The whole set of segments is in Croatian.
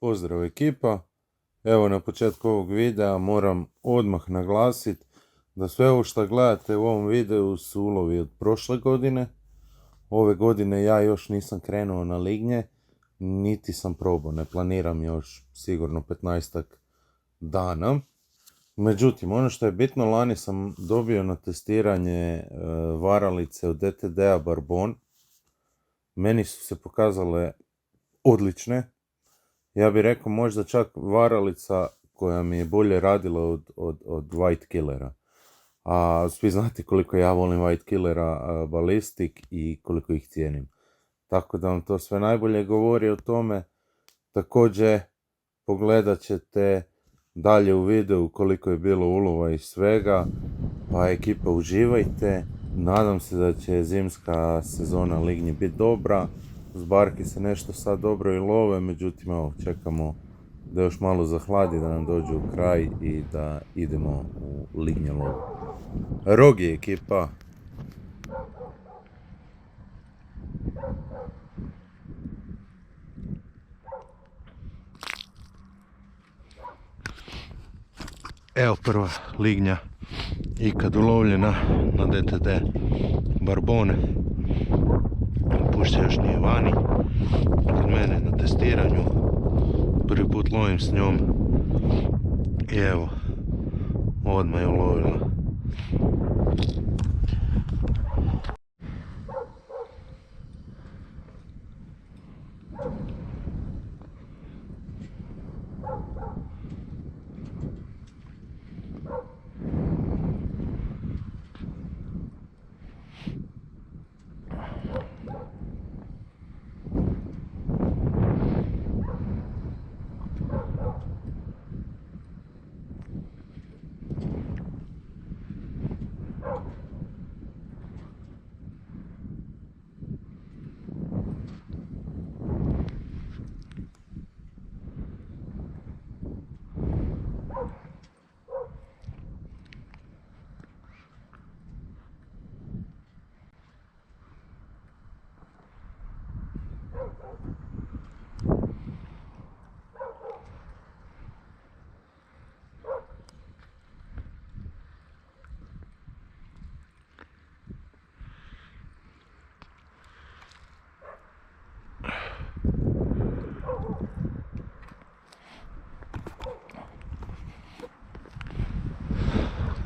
Pozdrav ekipa, evo na početku ovog videa moram odmah naglasiti da sve ovo što gledate u ovom videu su ulovi od prošle godine. Ove godine ja još nisam krenuo na lignje, niti sam probao, ne planiram još sigurno 15 dana. Međutim, ono što je bitno, lani sam dobio na testiranje varalice od DTD-a Barbon. Meni su se pokazale odlične. Ja bih rekao možda čak varalica koja mi je bolje radila od White Killera. A svi znate koliko ja volim White Killera Ballistic i koliko ih cijenim. Tako da vam to sve najbolje govori o tome. Također pogledat ćete dalje u videu koliko je bilo ulova i svega. Pa ekipa, uživajte. Nadam se da će zimska sezona lignji biti dobra. Zbarki se nešto sad dobro i love, međutim evo, čekamo da još malo zahladi, da nam dođe u kraj i da idemo u lignje lov. Rogi ekipa! Evo prva lignja ikad ulovljena na DTD Barbone. Pušća još nije vani, kod mene na testiranju, prvi put lovim s njom i evo, odmah je ulovila.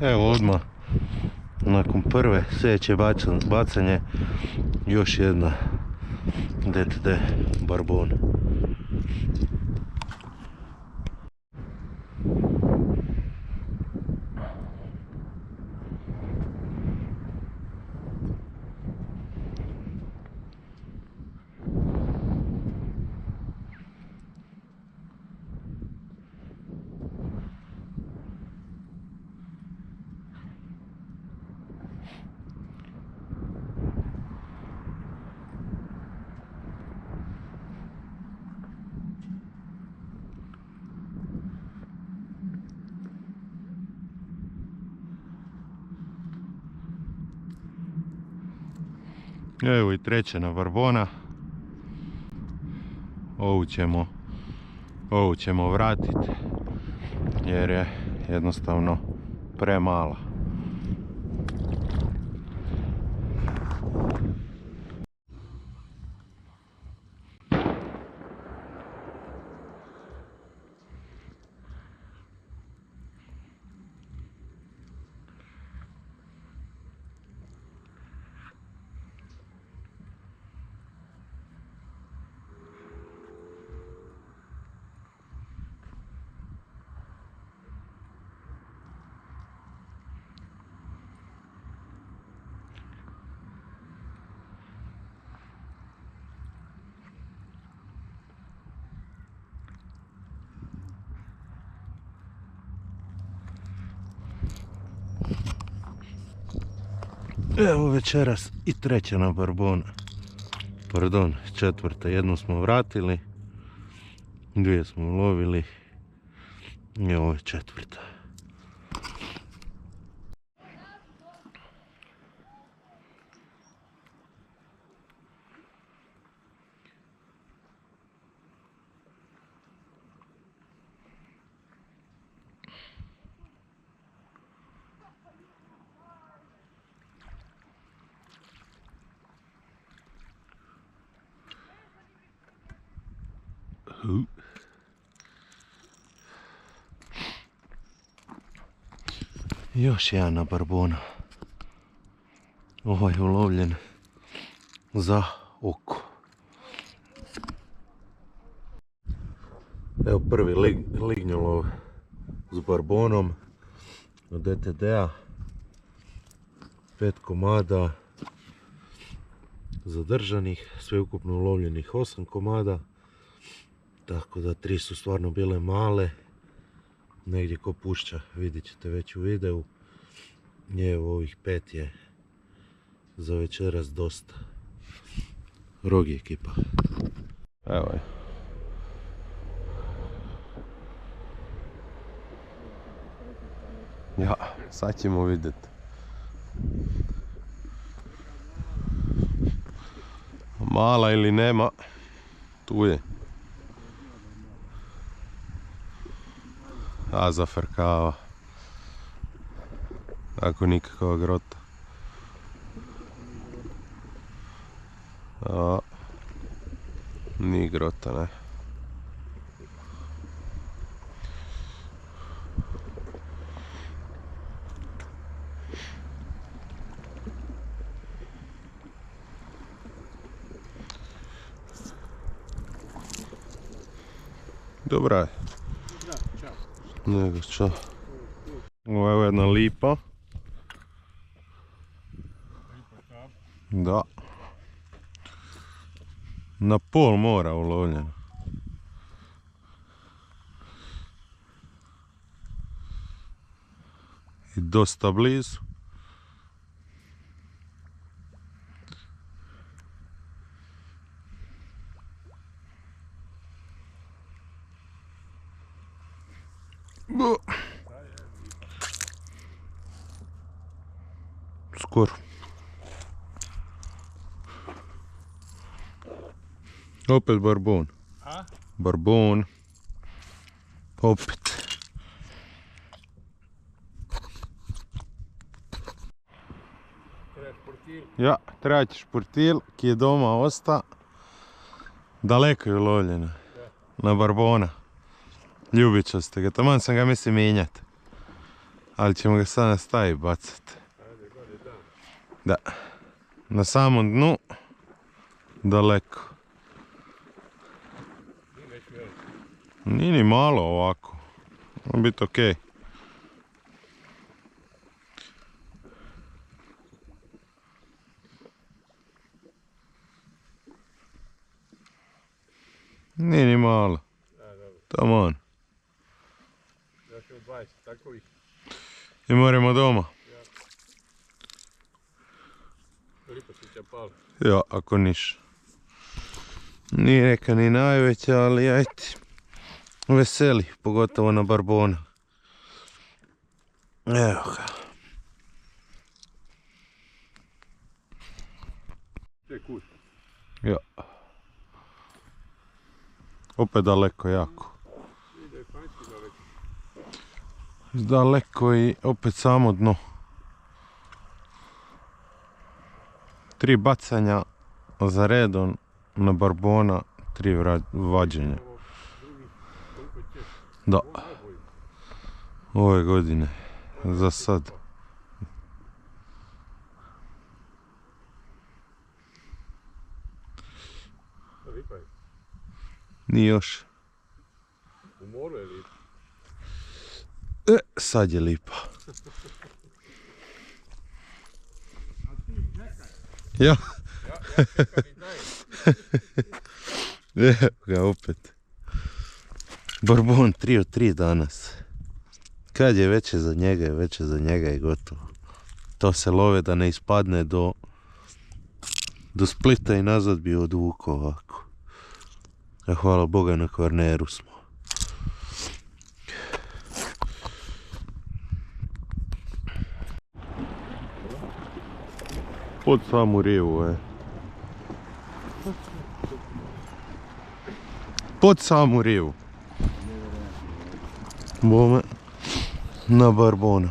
Evo odmah, nakon prve, sljedeće bacanje, još jedna DTD Barbon. Evo i treća na Barbona. Ovu ćemo vratiti jer je jednostavno premala. Evo večeras i treća na Barbona. Pardon, četvrta. Jednu smo vratili, dvije smo ulovili i ovo je četvrta. Još jedan na barbona. Ovaj je ulovljen za oko. Evo prvi lignjolov s barbonom od DTD-a. 5 komada zadržanih, sve ukupno ulovljenih 8 komada. Tako da 3 su stvarno bile male. Negdje ko pušća, vidjet ćete već u videu. I evo ovih 5 je za večeras dosta. Rogi ekipa. Evo je. Ja, sad ćemo vidjeti. Mala ili nema, tu je. A zafrkava. Ako nikakva grota. A, ni grota, ne. Dobra je. Nego čo? Ovo je jedna lipa. Da. Na pol mora ulovljena. I dosta blizu. Skoro. Opet barbon. A? Barbon. Opet. Treba športil? Ja, treba ti športil, ki je doma osta. Daleko je ulovljena. Na barbona. Ljubičaste ga, taman sam ga mislim mijenjati. Ali ćemo ga sad nastaviti bacati. Da. Na samom dnu. Daleko. Nije ni malo ovako. Može biti okej. Nije ni malo. Taman. Još je u 20 takovih. I moramo doma. Koliko si će pali? Ja, ako niš. Nije neka ni najveća, ali ajti. Veseli, pogotovo na barbona. Evo ga. Gdje kuć? Ja. Opet daleko jako. Ide panjski daleko. Daleko i opet samo dno. 3 bacanja za redom na barbona, 3 vađenja. Da. Ove godine. Za sad. Lipa je. Nije još. U moru je lipa. Sad je lipa. Ja. Ja čekam i dajem. Evo ga opet. Barbon 3 od 3 danas. Kad je veće za njega i gotovo. To se love da ne ispadne do Splita i nazad bi odvukao ovako. A hvala Boga na Kvarneru smo. Pod samu rijevu je. Pod samu rijevu. Bome na barbona.